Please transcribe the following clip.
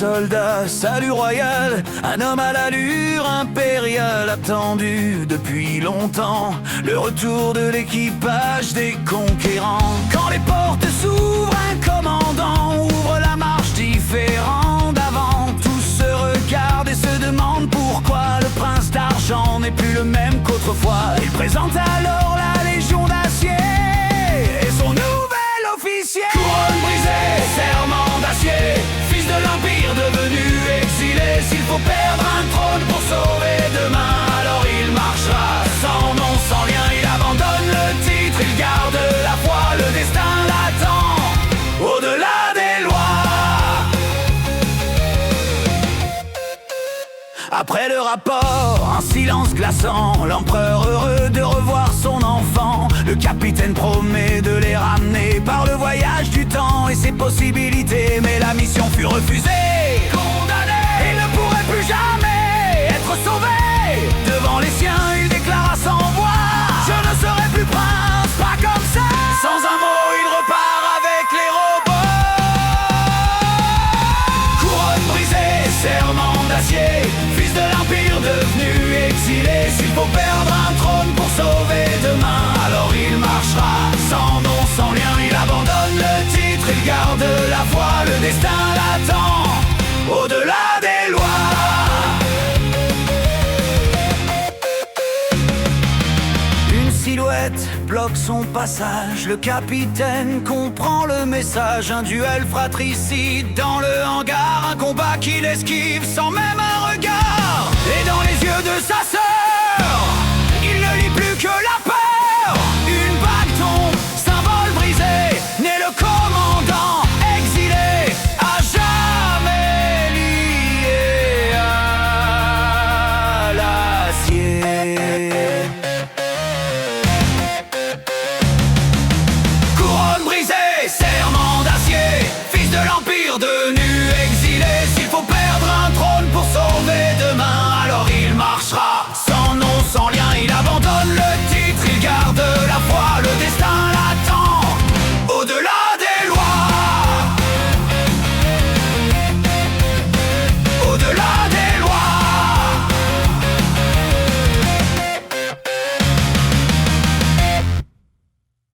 soldat, salut royal, un homme à l'allure impériale, attendu depuis longtemps, le retour de l'équipage des conquérants. Quand les portes s'ouvrent, un commandant ouvre la marche différent d'avant. Tous se regardent et se demandent pourquoi le prince d'argent n'est plus le même qu'autrefois. Il présente alors la légion d'acier et son nouvel officier. Couronne brisée, serment d'acier, fils de l'Empire devenu exilé. S'il faut perdre un trône pour sauver demain, alors il marchera sans nom, sans lien. Il abandonne le titre, il garde la foi, le destin l'attend au-delà des lois. Après le rapport, un silence glaçant, l'empereur heureux de revoir son enfant. Le capitaine promet de les ramener par le voyage du temps et ses possibilités. Mais la mission fut refusée, condamné, il ne pourrait plus jamais être sauvé. Devant les siens, il déclara sans voix: je ne serai plus prince, pas comme ça. Sans un mot, il repart avec les robots. Couronne brisée, serment d'acier, fils de l'Empire devenu exilé. S'il faut perdre un trône pour sauver demain, alors il marchera sans nom, sans lien. Il abandonne le titre, il garde la foi, le destin l'attend au-delà des lois. Une silhouette bloque son passage, le capitaine comprend le message. Un duel fratricide dans le hangar, un combat qu'il esquive sans même un regard. Et dans les yeux de sa sœur,